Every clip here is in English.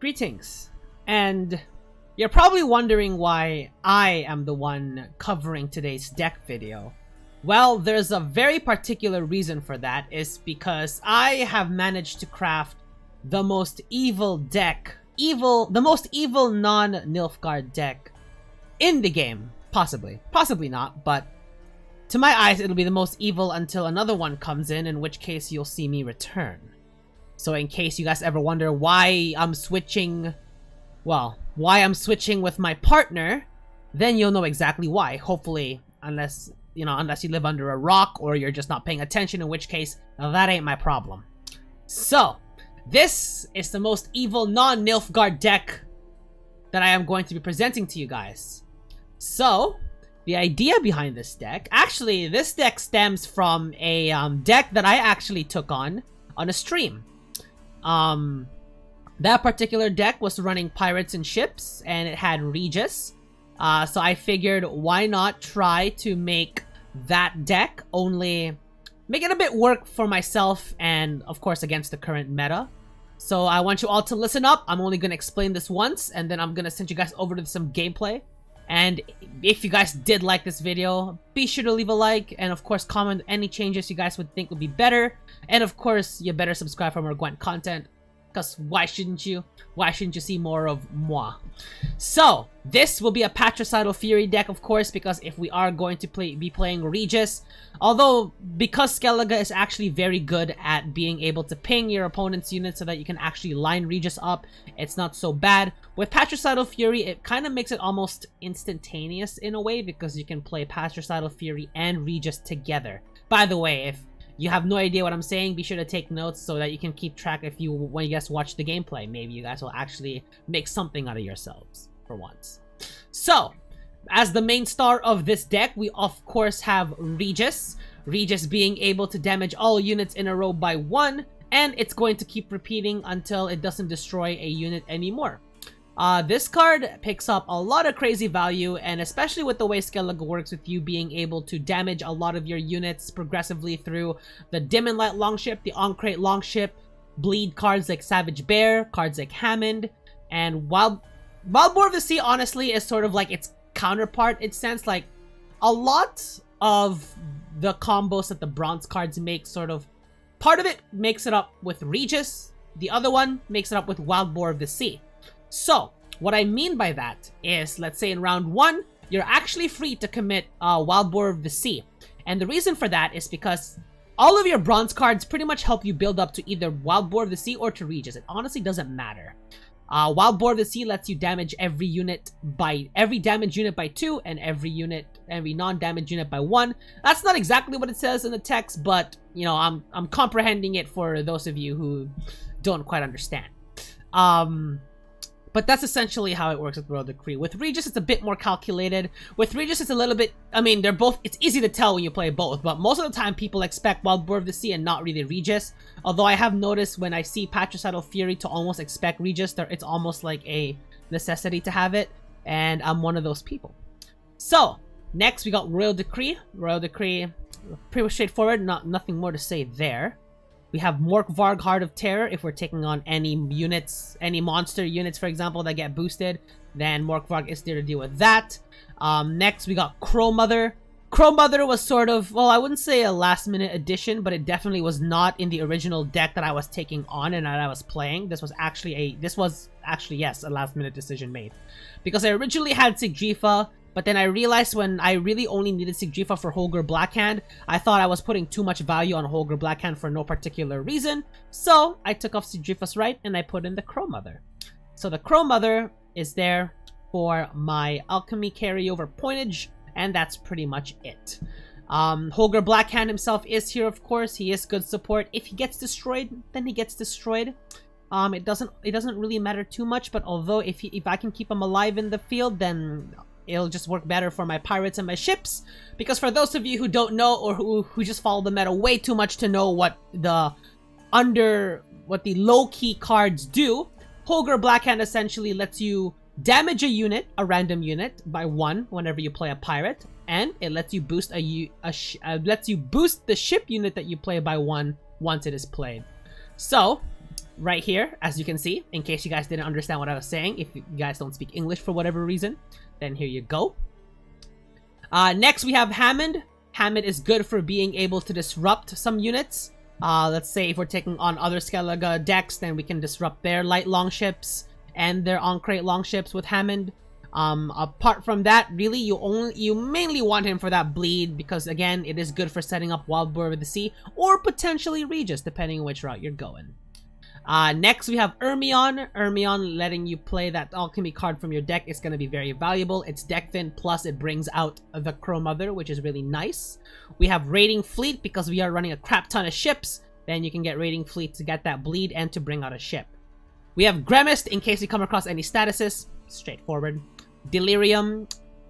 Greetings, and you're probably wondering why I am the one covering today's deck video. Well, there's a very particular reason for that, is because I have managed to craft the most evil deck, the most evil non-Nilfgaard deck in the game. Possibly not, but to my eyes it'll be the most evil until another one comes in which case you'll see me return. So in case you guys ever wonder why I'm switching, well, why I'm switching with my partner, then you'll know exactly why. Hopefully, unless you live under a rock or you're just not paying attention, in which case, that ain't my problem. So, this is the most evil non-Nilfgaard deck that I am going to be presenting to you guys. So, the idea behind this deck, actually, this deck stems from a deck that I actually took on a stream. That particular deck was running pirates and ships, and it had Regis. So I figured, why not try to make that deck, only make it a bit work for myself and, of course, against the current meta. So I want you all to listen up. I'm only going to explain this once, and then I'm going to send you guys over to some gameplay. And if you guys did like this video, be sure to leave a like, and of course comment any changes you guys would think would be better. And of course, you better subscribe for more Gwent content, because why shouldn't you? Why shouldn't you see more of moi? So, this will be a Patricidal Fury deck, of course, because if we are going to be playing Regis, although because Skellige is actually very good at being able to ping your opponent's units so that you can actually line Regis up, it's not so bad. With Patricidal Fury, it kind of makes it almost instantaneous in a way, because you can play Patricidal Fury and Regis together. By the way, if you have no idea what I'm saying, be sure to take notes so that you can keep track when you guys watch the gameplay. Maybe you guys will actually make something out of yourselves for once. So, as the main star of this deck, we of course have Regis. Regis being able to damage all units in a row by 1, and it's going to keep repeating until it doesn't destroy a unit anymore. This card picks up a lot of crazy value, and especially with the way Skellige works, with you being able to damage a lot of your units progressively through the Dim and Light Longship, the On-Crate Longship, bleed cards like Savage Bear, cards like Hammond, and Wildboar of the Sea honestly is sort of like its counterpart. It sense like a lot of the combos that the bronze cards make, sort of part of it makes it up with Regis, the other one makes it up with Wildboar of the Sea. So, what I mean by that is, let's say in round 1, you're actually free to commit Wildboar of the Sea. And the reason for that is because all of your bronze cards pretty much help you build up to either Wildboar of the Sea or to Regis. It honestly doesn't matter. Wildboar of the Sea lets you damage every damage unit by 2, and every non-damage unit by 1. That's not exactly what it says in the text, but you know, I'm comprehending it for those of you who don't quite understand. But that's essentially how it works with Royal Decree. With Regis, it's a bit more calculated. With Regis, it's a little bit, I mean, they're both, it's easy to tell when you play both, but most of the time people expect Wildboar of the Sea and not really Regis. Although I have noticed when I see Patricidal Fury to almost expect Regis, it's almost like a necessity to have it, and I'm one of those people. So, next we got Royal Decree. Royal Decree, pretty straightforward, nothing more to say there. We have Morkvarg, Heart of Terror. If we're taking on any units, any monster units, for example, that get boosted, then Morkvarg is there to deal with that. Next, we got Crow Mother. Crow Mother was sort of, well, I wouldn't say a last-minute addition, but it definitely was not in the original deck that I was taking on and that I was playing. This was actually, yes, a last-minute decision made. Because I originally had Sigdrifa, but then I realized when I really only needed Sigdrifa for Holger Blackhand, I thought I was putting too much value on Holger Blackhand for no particular reason. So I took off Sigdrifa's right and I put in the Crow Mother. So the Crow Mother is there for my Alchemy carryover pointage, and that's pretty much it. Holger Blackhand himself is here, of course. He is good support. If he gets destroyed, then he gets destroyed. It doesn't really matter too much, but although if I can keep him alive in the field, then it'll just work better for my pirates and my ships. Because for those of you who don't know, or who just follow the meta way too much to know what the low-key cards do, Holger Blackhand essentially lets you damage a random unit by 1 whenever you play a pirate, and it lets you boost the ship unit that you play by 1 once it is played. So right here, as you can see, in case you guys didn't understand what I was saying. If you guys don't speak English for whatever reason, then here you go. Next, we have Hammond. Hammond is good for being able to disrupt some units. Let's say if we're taking on other Skellige decks, then we can disrupt their light longships and their on-crate longships with Hammond. Apart from that, really, you mainly want him for that bleed, because again, it is good for setting up Wild Boar of the Sea, or potentially Regis, depending on which route you're going. Next, we have Ermion. Ermion, letting you play that alchemy card from your deck is going to be very valuable. It's deck thin, plus it brings out the Crow Mother, which is really nice. We have Raiding Fleet, because we are running a crap ton of ships. Then you can get Raiding Fleet to get that bleed and to bring out a ship. We have Gremist, in case you come across any statuses. Straightforward. Delirium.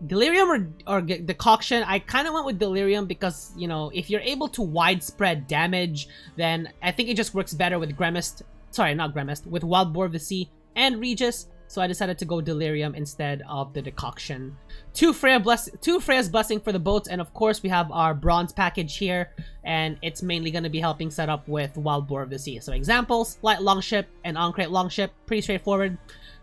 Delirium or Decoction. I kind of went with Delirium because, you know, if you're able to widespread damage, then I think it just works better with Gremist. Sorry, not Gremist, with Wild Boar of the Sea and Regis, so I decided to go Delirium instead of the Decoction. Two Freya's Blessing for the boats, and of course we have our Bronze package here, and it's mainly going to be helping set up with Wild Boar of the Sea. So examples, Light Longship and On-Crate Longship, pretty straightforward.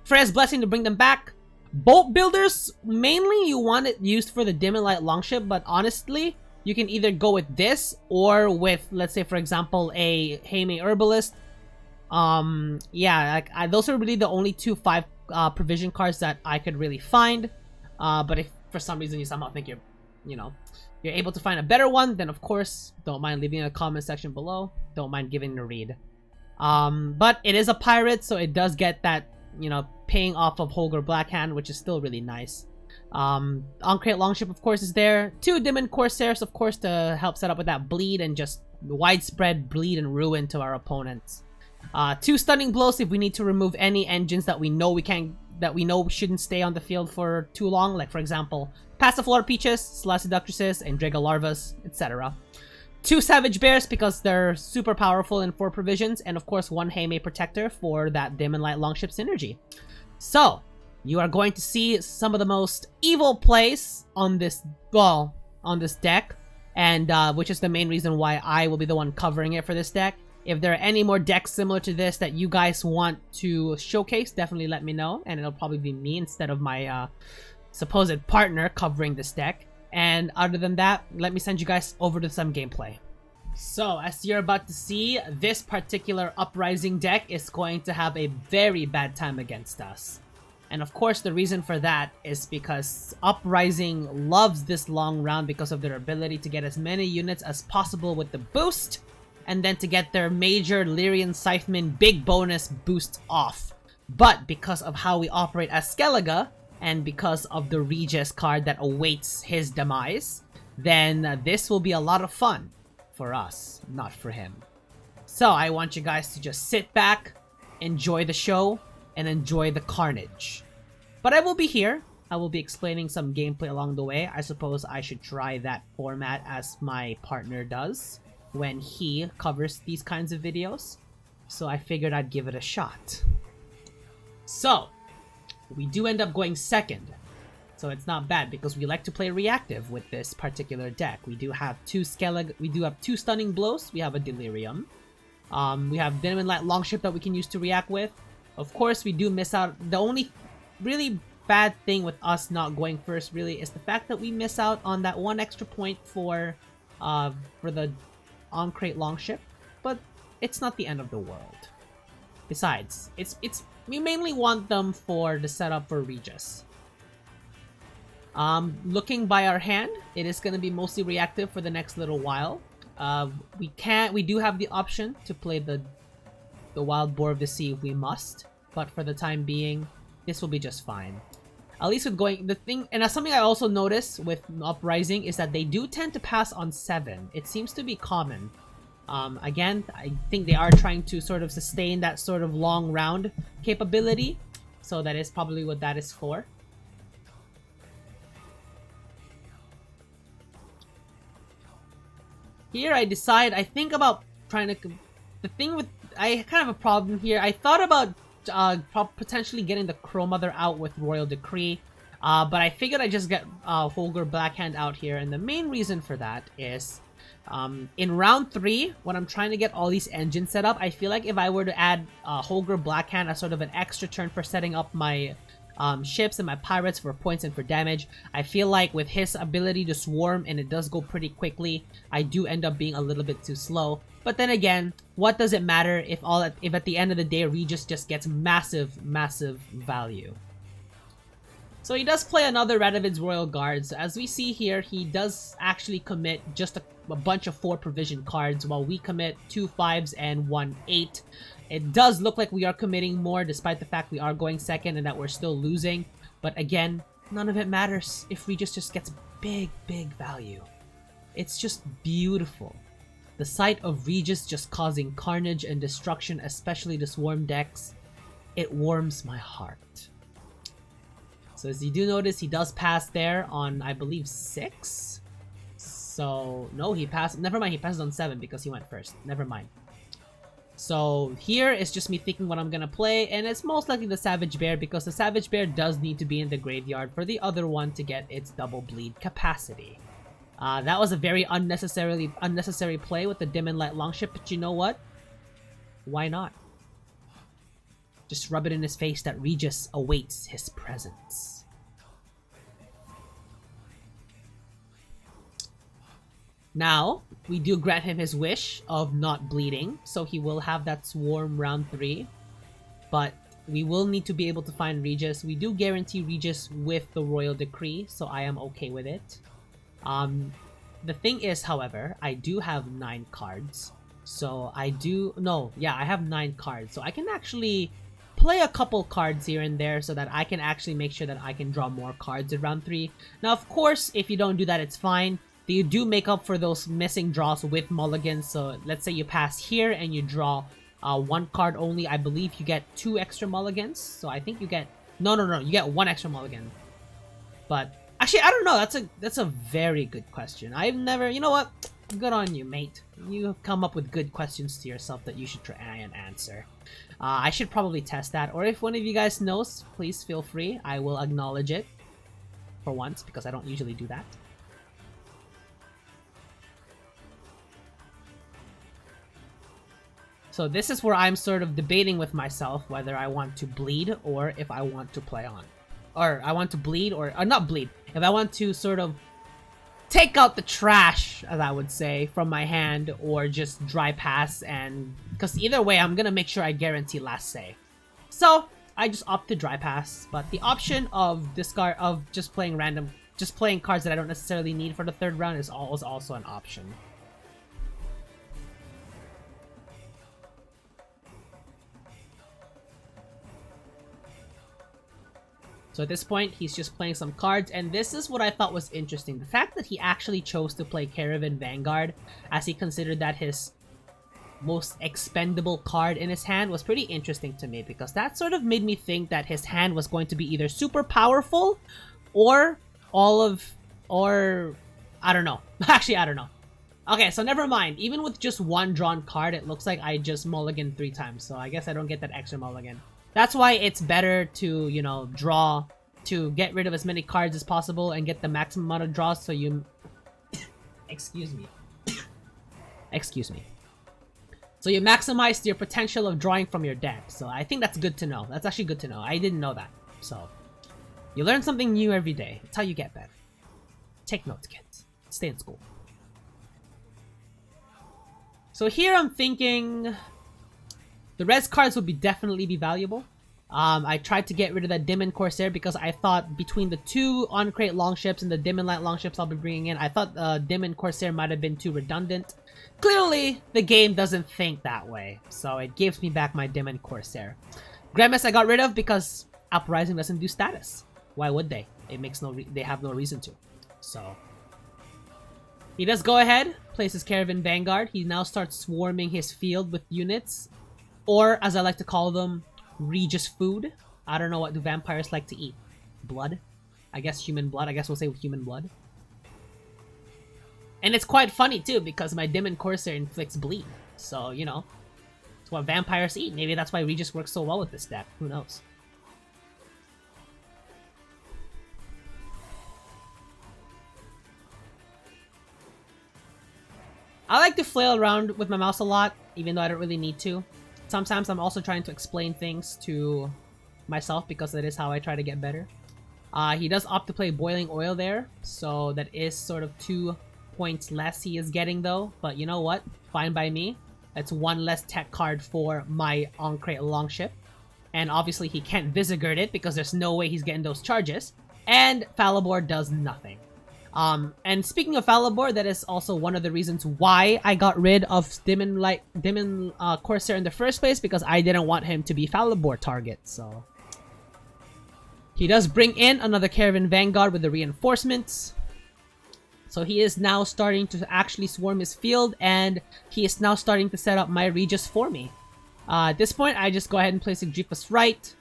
Freya's Blessing to bring them back. Boat Builders, mainly you want it used for the Dim and Light Longship, but honestly, you can either go with this or with, let's say for example, a Heime Herbalist. Yeah, like those are really the only 5 provision cards that I could really find. But if for some reason you somehow think you're able to find a better one, then of course, don't mind leaving a comment section below. Don't mind giving it a read. But it is a pirate, so it does get that, paying off of Holger Blackhand, which is still really nice. On-Crate Longship, of course, is there. 2 Demon Corsairs, of course, to help set up with that bleed and just widespread bleed and ruin to our opponents. 2 Stunning Blows if we need to remove any engines that we know shouldn't stay on the field for too long, like for example, Passiflora Peaches, Slaseductresses, and Draga Larvas, etc. 2 Savage Bears because they're super powerful in 4 provisions, and of course 1 Heime Protector for that Dim and Light Longship synergy. So, you are going to see some of the most evil plays on this, on this deck, and which is the main reason why I will be the one covering it for this deck. If there are any more decks similar to this that you guys want to showcase, definitely let me know, and it'll probably be me instead of my supposed partner covering this deck. And other than that, let me send you guys over to some gameplay. So, as you're about to see, this particular Uprising deck is going to have a very bad time against us. And of course, the reason for that is because Uprising loves this long round because of their ability to get as many units as possible with the boost, and then to get their major Lyrian Scytheman big bonus boost off. But because of how we operate as Skellige, and because of the Regis card that awaits his demise, then this will be a lot of fun for us, not for him. So I want you guys to just sit back, enjoy the show, and enjoy the carnage. But I will be here. I will be explaining some gameplay along the way. I suppose I should try that format as my partner does when he covers these kinds of videos. So I figured I'd give it a shot. So, we do end up going second. So it's not bad because we like to play reactive with this particular deck. We do have 2 Skellige, we do have 2 Stunning Blows, we have a Delirium. We have Dim and Light Longship that we can use to react with. Of course, we do miss out. The only really bad thing with us not going first really is the fact that we miss out on that 1 extra point for the On-Crate Longship, but it's not the end of the world. Besides, we mainly want them for the setup for Regis. Looking by our hand, it is going to be mostly reactive for the next little while. We do have the option to play the Wild Boar of the Sea if we must, but for the time being, this will be just fine. At least with and something I also noticed with Uprising is that they do tend to pass on 7. It seems to be common. Again, I think they are trying to sort of sustain that sort of long round capability, so that is probably what that is for. Here I think about trying to, I kind of have a problem here. I thought about potentially getting the Crow Mother out with Royal Decree, but I figured I'd just get Holger Blackhand out here, and the main reason for that is In round 3, when I'm trying to get all these engines set up, I feel like if I were to add Holger Blackhand as sort of an extra turn for setting up my ships and my pirates for points and for damage, I feel like with his ability to swarm, and it does go pretty quickly, I do end up being a little bit too slow. But then again, what does it matter if at the end of the day Regis just gets massive value? So he does play another Radovid's Royal Guards. As we see here, he does actually commit just a bunch of 4 provision cards, while we commit 2 5s and 1 8. It does look like we are committing more, despite the fact we are going second and that we're still losing. But again, none of it matters if Regis just gets big value. It's just beautiful. The sight of Regis just causing carnage and destruction, especially to swarm decks, it warms my heart. So as you do notice, he does pass there on, I believe, 6? So, no, he passed, never mind, he passes on 7 because he went first. Never mind. So here is just me thinking what I'm gonna play, and it's most likely the Savage Bear because the Savage Bear does need to be in the graveyard for the other one to get its double bleed capacity. That was a very unnecessary play with the Dim and Light Longship, but you know what? Why not? Just rub it in his face that Regis awaits his presence. Now, we do grant him his wish of not bleeding, so he will have that swarm round 3. But we will need to be able to find Regis. We do guarantee Regis with the Royal Decree, so I am okay with it. The thing is, however, I do have 9 cards. So I have 9 cards. So I can actually play a couple cards here and there so that I can actually make sure that I can draw more cards in round 3. Now, of course, if you don't do that, it's fine. You do make up for those missing draws with mulligans. So let's say you pass here and you draw 1 card only. I believe you get 2 extra mulligans. So I think you get... No, you get 1 extra mulligan. But actually, I don't know. That's a very good question. I've never... You know what? Good on you, mate. You have come up with good questions to yourself that you should try and answer. I should probably test that. Or if one of you guys knows, please feel free. I will acknowledge it for once because I don't usually do that. So this is where I'm sort of debating with myself whether I want to bleed or if I want to play on. Or I want to bleed or not bleed. If I want to sort of take out the trash, as I would say, from my hand or just dry pass, and because either way I'm gonna make sure I guarantee last say. So I just opt to dry pass, but the option of just playing cards that I don't necessarily need for the 3rd round is also an option. So at this point, he's just playing some cards, and this is what I thought was interesting. The fact that he actually chose to play Caravan Vanguard, as he considered that his most expendable card in his hand, was pretty interesting to me, because that sort of made me think that his hand was going to be either super powerful, or I don't know. Actually, I don't know. Okay, so never mind. Even with just 1 drawn card, it looks like I just mulliganed 3 times, so I guess I don't get that extra mulligan. That's why it's better to, you know, draw to get rid of as many cards as possible and get the maximum amount of draws so you... Excuse me. Excuse me. So you maximize your potential of drawing from your deck. So I think that's good to know. That's actually good to know. I didn't know that. So you learn something new every day. That's how you get better. Take notes, kids. Stay in school. So here I'm thinking... The res cards would definitely be valuable. I tried to get rid of that Dim and Corsair because I thought between the 2 on-crate longships and the Dim and Light longships I'll be bringing in, I thought Dim and Corsair might have been too redundant. Clearly, the game doesn't think that way, so it gives me back my Dim and Corsair. Grimace I got rid of because Uprising doesn't do status. Why would they? It makes they have no reason to. So he does go ahead, places Caravan Vanguard. He now starts swarming his field with units. Or, as I like to call them, Regis food. I don't know, what do vampires like to eat? Blood? I guess human blood. I guess we'll say human blood. And it's quite funny, too, because my Dim and Corsair inflicts bleed. So, you know, it's what vampires eat. Maybe that's why Regis works so well with this deck. Who knows? I like to flail around with my mouse a lot, even though I don't really need to. Sometimes I'm also trying to explain things to myself because that is how I try to get better. He does opt to play Boiling Oil there, so that is sort of 2 points less he is getting though. But you know what? Fine by me. That's 1 less tech card for my on-crate Longship. And obviously he can't Visigourd it because there's no way he's getting those charges. And Falibor does nothing. And speaking of Falibor, that is also one of the reasons why I got rid of Demon Corsair in the first place, because I didn't want him to be Falibor target, so... He does bring in another Caravan Vanguard with the reinforcements. So he is now starting to actually swarm his field, and he is now starting to set up my Regis for me. At this point, I just go ahead and place Sigifus right.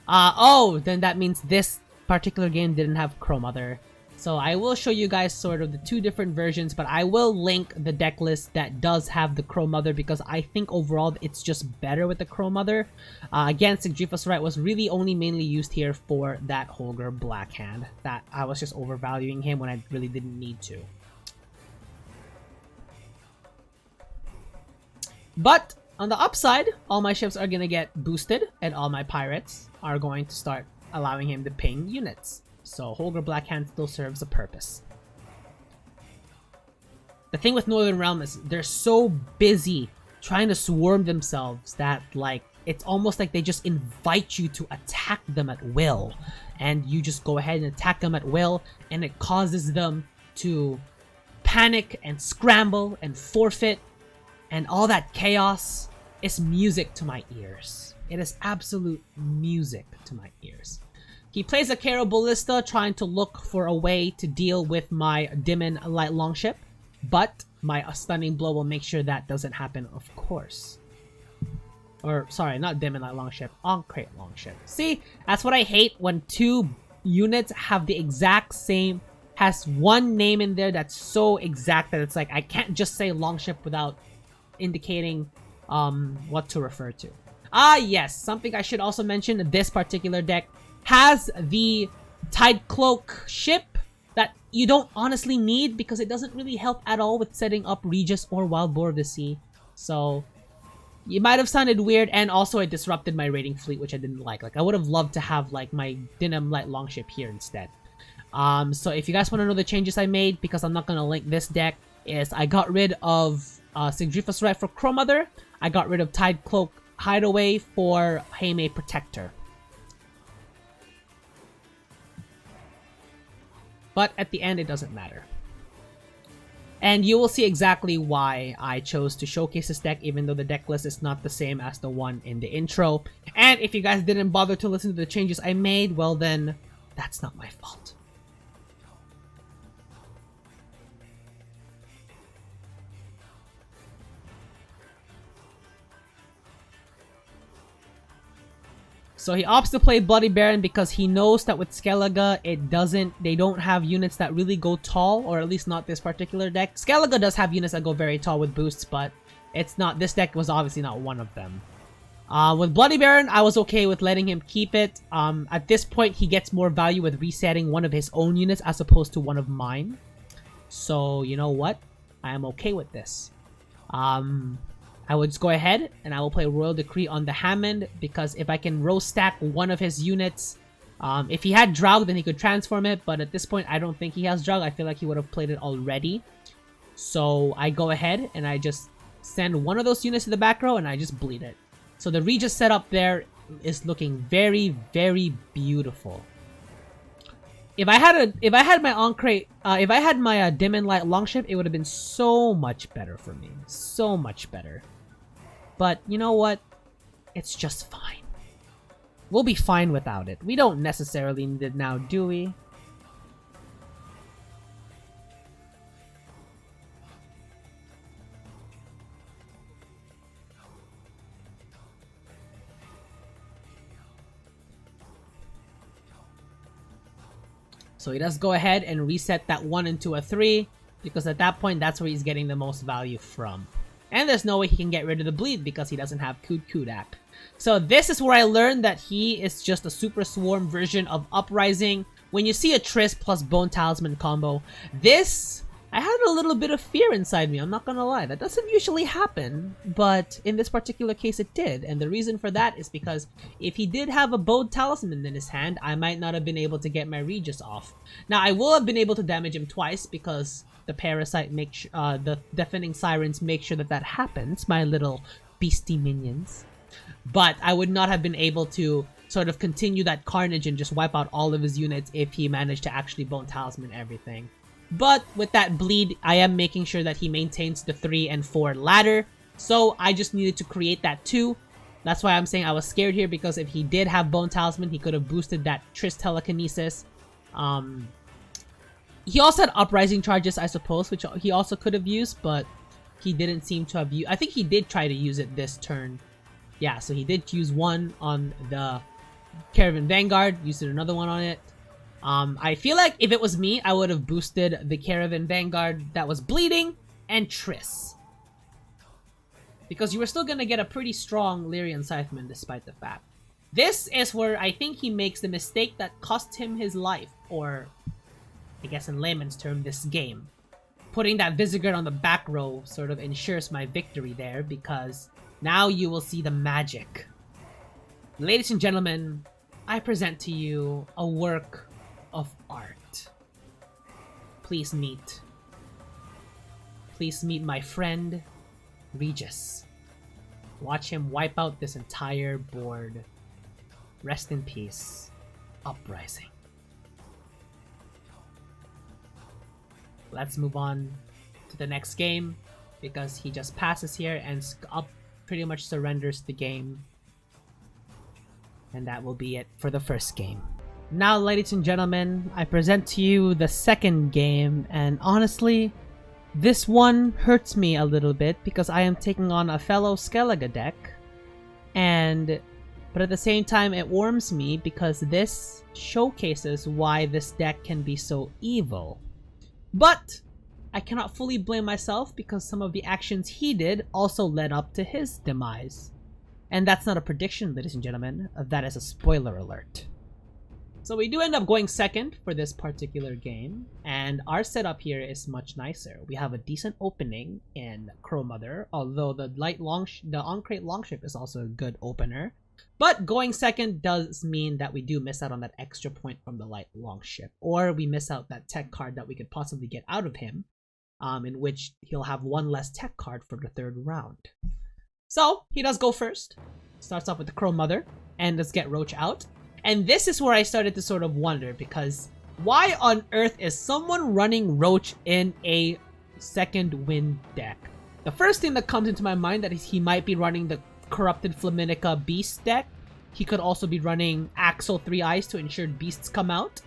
Oh, then that means this particular game didn't have Crow Mother. So I will show you guys sort of the 2 different versions, but I will link the deck list that does have the Crow Mother because I think overall it's just better with the Crow Mother. Again, Sigifus Right was really only mainly used here for that Holger Blackhand. That I was just overvaluing him when I really didn't need to. But on the upside, all my ships are going to get boosted and all my pirates are going to start allowing him to ping units. So Holger Blackhand still serves a purpose. The thing with Northern Realm is they're so busy trying to swarm themselves that, like, it's almost like they just invite you to attack them at will. And you just go ahead and attack them at will, and it causes them to panic and scramble and forfeit. And all that chaos is music to my ears. It is absolute music to my ears. He plays a Cairo Ballista, trying to look for a way to deal with my Demon Light Longship, but my Stunning Blow will make sure that doesn't happen, of course. Or, sorry, not Demon Light Longship, on-crate Longship. See, that's what I hate when 2 units have the exact same, has one name in there that's so exact that it's like, I can't just say Longship without indicating what to refer to. Ah, yes, something I should also mention, this particular deck has the Tide Cloak ship that you don't honestly need because it doesn't really help at all with setting up Regis or Wild Boar of the Sea. So, it might have sounded weird, and also it disrupted my raiding fleet, which I didn't like. Like, I would have loved to have, like, my Denim Light Longship here instead. So if you guys want to know the changes I made, because I'm not going to link this deck, is I got rid of Sigifus Right for Crow Mother. I got rid of Tide Cloak Hideaway for Heime Protector. But at the end, it doesn't matter. And you will see exactly why I chose to showcase this deck, even though the deck list is not the same as the one in the intro. And if you guys didn't bother to listen to the changes I made, well then, that's not my fault. So he opts to play Bloody Baron because he knows that with Skellige, they don't have units that really go tall, or at least not this particular deck. Skellige does have units that go very tall with boosts, but it's not, this deck was obviously not one of them. With Bloody Baron, I was okay with letting him keep it. At this point, he gets more value with resetting one of his own units as opposed to one of mine. So, you know what? I am okay with this. I would just go ahead and I will play Royal Decree on the Hammond, because if I can row stack one of his units, if he had Draug, then he could transform it, but at this point I don't think he has Draug. I feel like he would have played it already. So I go ahead and I just send one of those units to the back row and I just bleed it. So the Regis setup there is looking very, very beautiful. If I had my on-crate, if I had my Dim and Light Longship, it would have been so much better for me. So much better. But you know what? It's just fine. We'll be fine without it. We don't necessarily need it now, do we? So he does go ahead and reset that 1 into a 3, because at that point, that's where he's getting the most value from. And there's no way he can get rid of the bleed because he doesn't have Kudak. So this is where I learned that he is just a Super Swarm version of Uprising. When you see a Triss plus Bone Talisman combo, this I had a little bit of fear inside me, I'm not gonna lie. That doesn't usually happen, but in this particular case it did. And the reason for that is because if he did have a bowed talisman in his hand, I might not have been able to get my Regis off. Now, I will have been able to damage him twice because the Parasite makes the Deafening Sirens make sure that that happens, my little beastie minions. But I would not have been able to sort of continue that carnage and just wipe out all of his units if he managed to actually bone talisman everything. But with that bleed, I am making sure that he maintains the 3 and 4 ladder. So I just needed to create that 2. That's why I'm saying I was scared here, because if he did have bone talisman, he could have boosted that Triss telekinesis. He also had uprising charges, I suppose, which he also could have used, but he didn't seem to have used. I think he did try to use it this turn. Yeah, so he did use one on the Caravan Vanguard, used another one on it. I feel like if it was me, I would have boosted the Caravan Vanguard that was bleeding and Triss. Because you were still gonna get a pretty strong Lyrian Scytheman despite the fact. This is where I think he makes the mistake that cost him his life, or I guess in layman's term, this game. Putting that Visigoth on the back row sort of ensures my victory there, because now you will see the magic. Ladies and gentlemen, I present to you a work of art. Please meet my friend, Regis. Watch him wipe out this entire board. Rest in peace, Uprising. Let's move on to the next game, because he just passes here and pretty much surrenders the game. And that will be it for the first game. Now, ladies and gentlemen, I present to you the second game, and honestly, this one hurts me a little bit because I am taking on a fellow Skellige deck, but at the same time it warms me because this showcases why this deck can be so evil. But I cannot fully blame myself because some of the actions he did also led up to his demise. And that's not a prediction, ladies and gentlemen, that is a spoiler alert. So we do end up going second for this particular game, and our setup here is much nicer. We have a decent opening in Crow Mother, although the On-Crate Longship is also a good opener. But going second does mean that we do miss out on that extra point from the Light Longship, or we miss out that tech card that we could possibly get out of him, in which he'll have one less tech card for the third round. So he does go first. Starts off with the Crow Mother, and let's get Roach out. And this is where I started to sort of wonder, because why on earth is someone running Roach in a second wind deck? The first thing that comes into my mind that is he might be running the Corrupted Flaminica Beast deck. He could also be running Axel 3 Eyes to ensure beasts come out.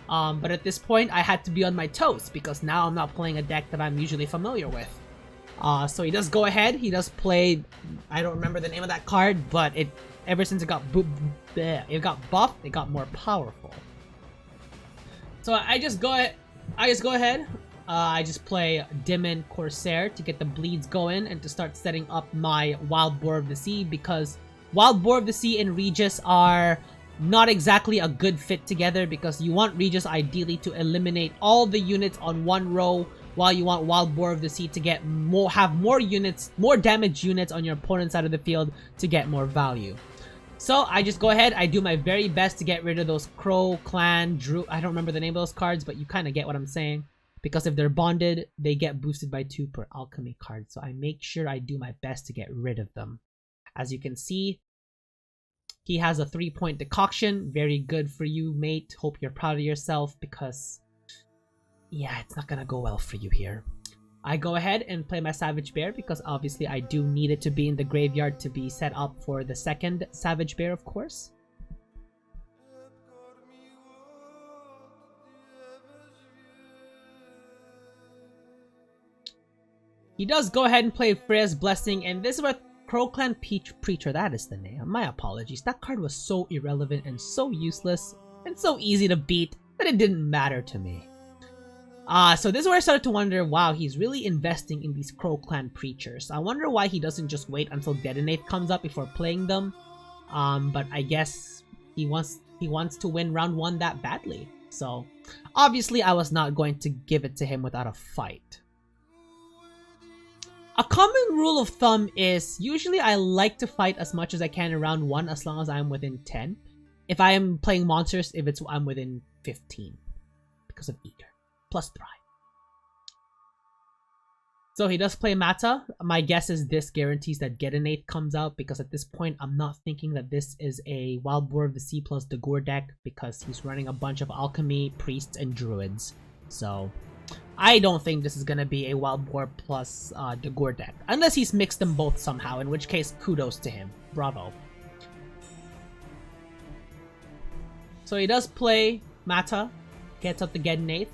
But at this point, I had to be on my toes because now I'm not playing a deck that I'm usually familiar with. So he does go ahead. He does play, I don't remember the name of that card, but ever since it got buffed, it got more powerful. So I just go ahead. I just play Dimon Corsair to get the bleeds going and to start setting up my Wild Boar of the Sea, because Wild Boar of the Sea and Regis are not exactly a good fit together, because you want Regis ideally to eliminate all the units on one row, while you want Wild Boar of the Sea to get have more units, more damage units on your opponent's side of the field to get more value. So I just go ahead, I do my very best to get rid of those Crow Clan, I don't remember the name of those cards, but you kind of get what I'm saying. Because if they're bonded, they get boosted by 2 per alchemy card. So I make sure I do my best to get rid of them. As you can see, he has a 3-point decoction. Very good for you, mate. Hope you're proud of yourself because, yeah, it's not gonna go well for you here. I go ahead and play my Savage Bear because obviously I do need it to be in the graveyard to be set up for the second Savage Bear, of course. He does go ahead and play Freya's Blessing, and this is what Crow Clan Preacher, that is the name. My apologies. That card was so irrelevant and so useless and so easy to beat that it didn't matter to me. So this is where I started to wonder, wow, he's really investing in these Crow Clan Preachers. I wonder why he doesn't just wait until Detonate comes up before playing them. But I guess he wants to win round 1 that badly. So obviously I was not going to give it to him without a fight. A common rule of thumb is usually I like to fight as much as I can in round 1 as long as I'm within 10. If I am playing monsters, I'm within 15 because of Eater plus Thrive. So he does play Mata. My guess is this guarantees that Gedenaith comes out, because at this point I'm not thinking that this is a Wild Boar of the Sea plus Dagur deck, because he's running a bunch of Alchemy, Priests, and Druids. So I don't think this is going to be a Wild Boar plus Dagur deck, unless he's mixed them both somehow, in which case kudos to him. Bravo. So he does play Mata, gets up the Gedenaith.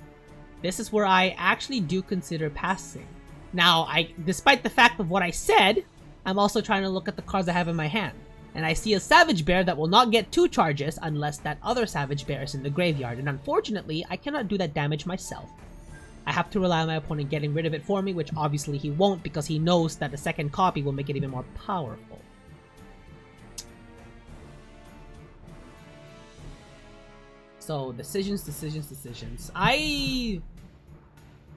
This is where I actually do consider passing. Now, despite the fact of what I said, I'm also trying to look at the cards I have in my hand. And I see a Savage Bear that will not get 2 charges unless that other Savage Bear is in the graveyard. And unfortunately, I cannot do that damage myself. I have to rely on my opponent getting rid of it for me, which obviously he won't, because he knows that the second copy will make it even more powerful. So, decisions. I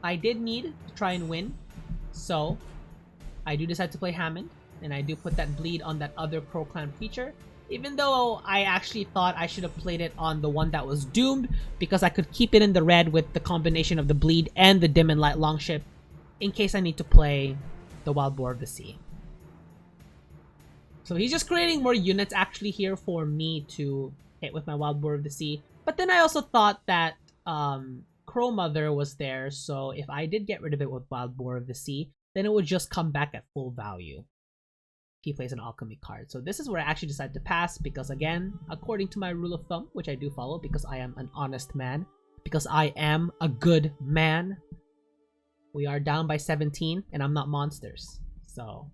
did need to try and win. So, I do decide to play Hammond, and I do put that bleed on that other Crow Clan feature, even though I actually thought I should have played it on the one that was doomed, because I could keep it in the red with the combination of the bleed and the dim and light longship, in case I need to play the Wild Boar of the Sea. So he's just creating more units actually here for me to hit with my Wild Boar of the Sea, but then I also thought that Crow Mother was there, so if I did get rid of it with Wild Boar of the Sea, then it would just come back at full value. He plays an Alchemy card. So this is where I actually decided to pass, because again, according to my rule of thumb, which I do follow because I am an honest man, because I am a good man, we are down by 17 and I'm not monsters. So,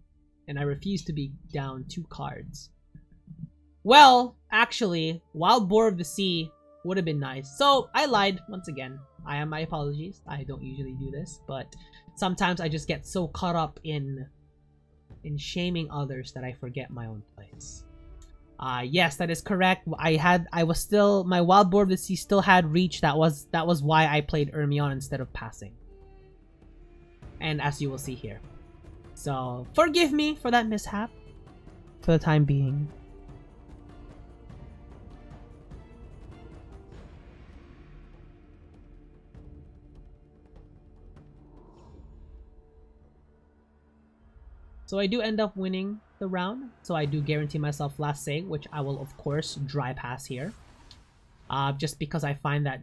and I refuse to be down 2 cards. Well, actually, Wild Boar of the Sea would have been nice. So I lied once again. I am my apologies. I don't usually do this, but sometimes I just get so caught up in shaming others that I forget my own place. Yes, that is correct. My Wild Boar of the Sea still had reach. That was why I played Ermion instead of passing. And as you will see here. So forgive me for that mishap for the time being. So I do end up winning the round, so I do guarantee myself last say, which I will of course dry pass here. Just because I find that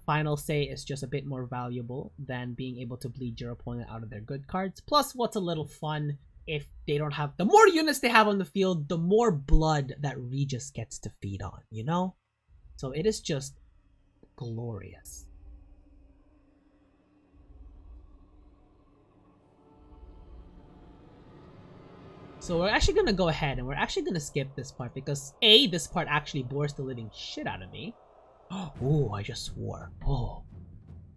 final say is just a bit more valuable than being able to bleed your opponent out of their good cards. Plus, what's a little fun, if they don't have, the more units they have on the field, the more blood that Regis gets to feed on, you know? So it is just glorious. So we're actually going to go ahead and we're actually going to skip this part, because A, this part actually bores the living shit out of me. Oh, I just swore. Oh.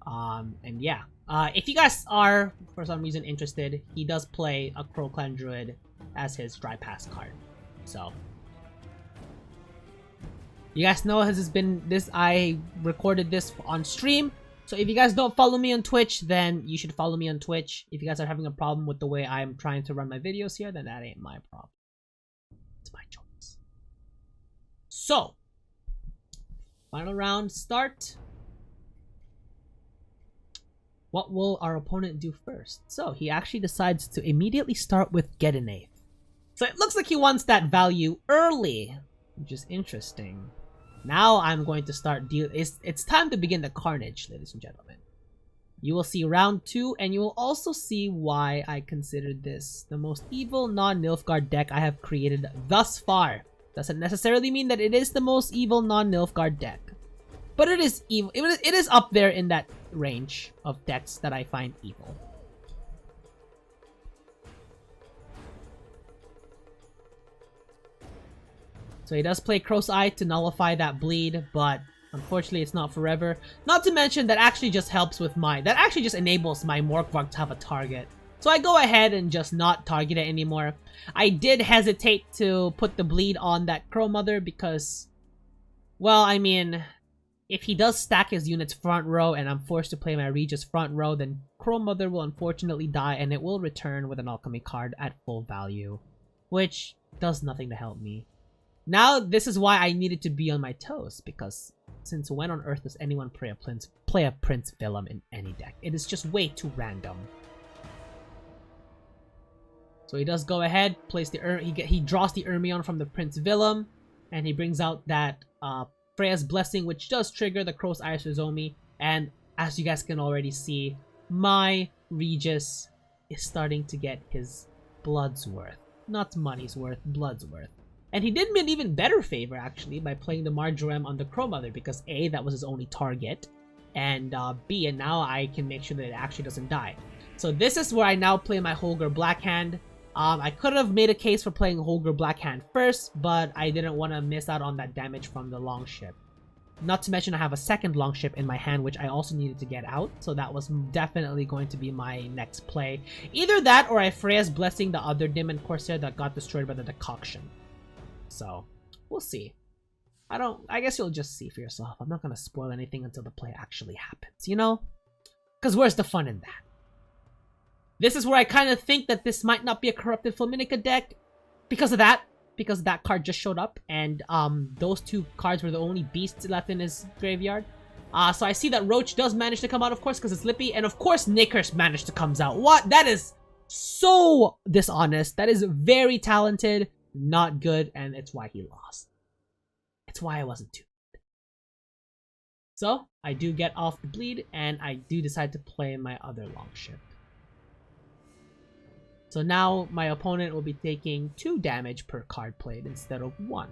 And yeah. If you guys are, for some reason, interested, he does play a Crow Clan Druid as his dry pass card. So you guys know I recorded this on stream. So if you guys don't follow me on Twitch, then you should follow me on Twitch. If you guys are having a problem with the way I'm trying to run my videos here, then that ain't my problem. It's my choice. So, final round start. What will our opponent do first? So he actually decides to immediately start with Gedenaith. So it looks like he wants that value early, which is interesting. Now I'm going to start it's time to begin the carnage, ladies and gentlemen. You will see round 2, and you will also see why I considered this the most evil non-Nilfgaard deck I have created thus far. Doesn't necessarily mean that it is the most evil non-Nilfgaard deck, but it is evil. It is up there in that range of decks that I find evil. So he does play Crow's Eye to nullify that bleed, but unfortunately it's not forever. Not to mention that actually just helps with that actually just enables my Morkvarg to have a target. So I go ahead and just not target it anymore. I did hesitate to put the bleed on that Crow Mother because, well, I mean, if he does stack his units front row and I'm forced to play my Regis front row, then Crow Mother will unfortunately die and it will return with an alchemy card at full value, which does nothing to help me. Now, this is why I needed to be on my toes, because since when on earth does anyone play a Prince Willem in any deck? It is just way too random. So he does go ahead, plays the he draws the Ermion from the Prince Willem, and he brings out that Freya's Blessing, which does trigger the Crow's Iris Rizomi. And as you guys can already see, my Regis is starting to get his blood's worth. Not money's worth, blood's worth. And he did me an even better favor, actually, by playing the Marjoram on the Crow Mother, because A, that was his only target, and B, and now I can make sure that it actually doesn't die. So this is where I now play my Holger Blackhand. I could have made a case for playing Holger Blackhand first, but I didn't want to miss out on that damage from the Longship. Not to mention I have a second Longship in my hand, which I also needed to get out, so that was definitely going to be my next play. Either that, or I Freya's Blessing the other Demon Corsair that got destroyed by the Decoction. So, we'll see. I guess you'll just see for yourself. I'm not gonna spoil anything until the play actually happens, you know? Because where's the fun in that? This is where I kind of think that this might not be a Corrupted Flaminica deck because of that. Because that card just showed up, and those two cards were the only beasts left in his graveyard. So I see that Roach does manage to come out, of course, because it's Lippy, and of course Nickers managed to come out. What? That is so dishonest. That is very talented. Not good, and it's why he lost. It's why I wasn't too good. So, I do get off the bleed, and I do decide to play my other Longship. So now, my opponent will be taking 2 damage per card played instead of 1.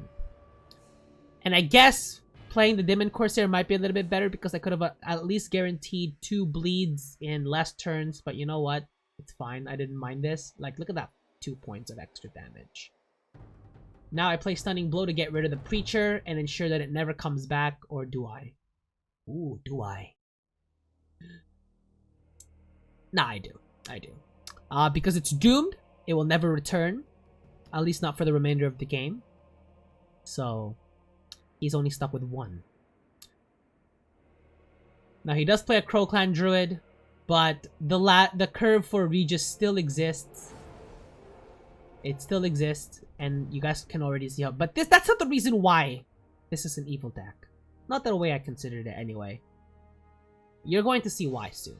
And I guess playing the Demon Corsair might be a little bit better because I could have at least guaranteed 2 bleeds in less turns, but you know what? It's fine, I didn't mind this. Like, look at that, 2 points of extra damage. Now I play Stunning Blow to get rid of the Preacher and ensure that it never comes back, or do I? Ooh, do I? Nah, I do. I do. Because it's doomed, it will never return. At least not for the remainder of the game. So, he's only stuck with 1. Now he does play a Crow Clan Druid, but the curve for Regis still exists. It still exists, and you guys can already see how. But that's not the reason why this is an evil deck. Not the way I considered it anyway. You're going to see why soon.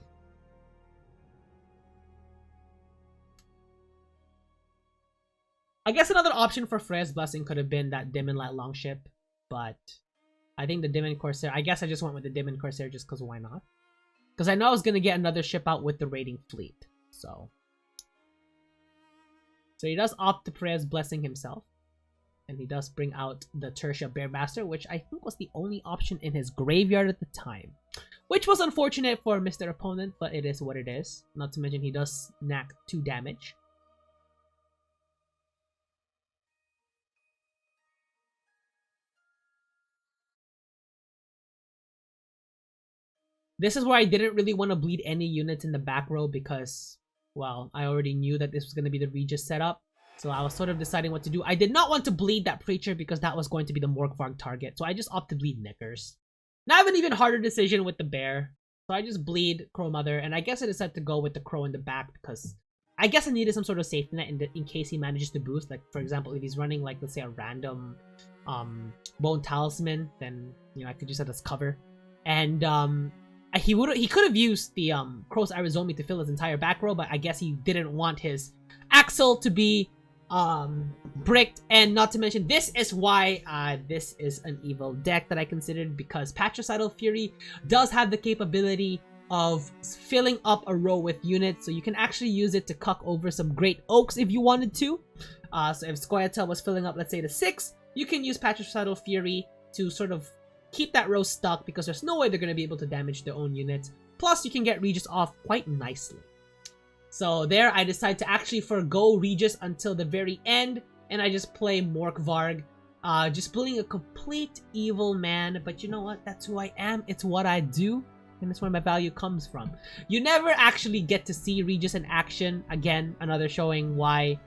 I guess another option for Freya's Blessing could have been that Demon Light Longship, but I think the Demon Corsair, I guess I just went with the Demon Corsair just because why not? Because I know I was going to get another ship out with the raiding fleet, so he does opt to Freya's Blessing himself. And he does bring out the Tertia Bearmaster, which I think was the only option in his graveyard at the time. Which was unfortunate for Mr. Opponent, but it is what it is. Not to mention he does knack 2 damage. This is where I didn't really want to bleed any units in the back row because, well, I already knew that this was going to be the Regis setup. So I was sort of deciding what to do. I did not want to bleed that Preacher because that was going to be the Morgvarg target. So I just opted to bleed Knickers. Now I have an even harder decision with the Bear. So I just bleed Crow Mother. And I guess I decided to go with the Crow in the back because I guess I needed some sort of safety net in case he manages to boost. Like, for example, if he's running, like, let's say a random Bone Talisman, then, you know, I could use that as cover. And he could have used the Crow's Arizomi to fill his entire back row, but I guess he didn't want his Axel to be bricked. And not to mention, this is why this is an evil deck that I considered, because Patricidal Fury does have the capability of filling up a row with units, so you can actually use it to cuck over some Great Oaks if you wanted to. So if scoia'tael was filling up, let's say, to 6, you can use Patricidal Fury to sort of keep that row stuck, because there's no way they're going to be able to damage their own units. Plus, you can get Regis off quite nicely. So there, I decided to actually forgo Regis until the very end, and I just play Morgvarg, just playing a complete evil man. But you know what? That's who I am. It's what I do, and that's where my value comes from. You never actually get to see Regis in action. Again, another showing why,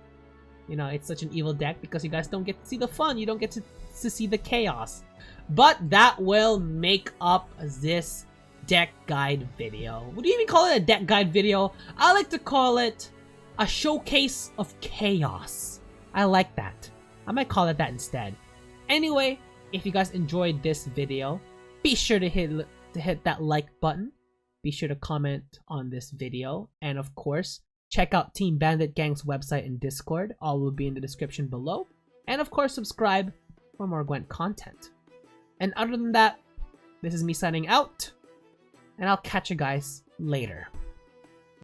you know, it's such an evil deck because you guys don't get to see the fun. You don't get to see the chaos. But that will make up this deck guide video. Would you even call it a deck guide video? I like to call it a showcase of chaos. I like that. I might call it that instead. Anyway, if you guys enjoyed this video, be sure to hit that like button. Be sure to comment on this video. And of course, check out Team Bandit Gang's website and Discord. All will be in the description below. And of course, subscribe for more Gwent content. And other than that, this is me signing out. And I'll catch you guys later.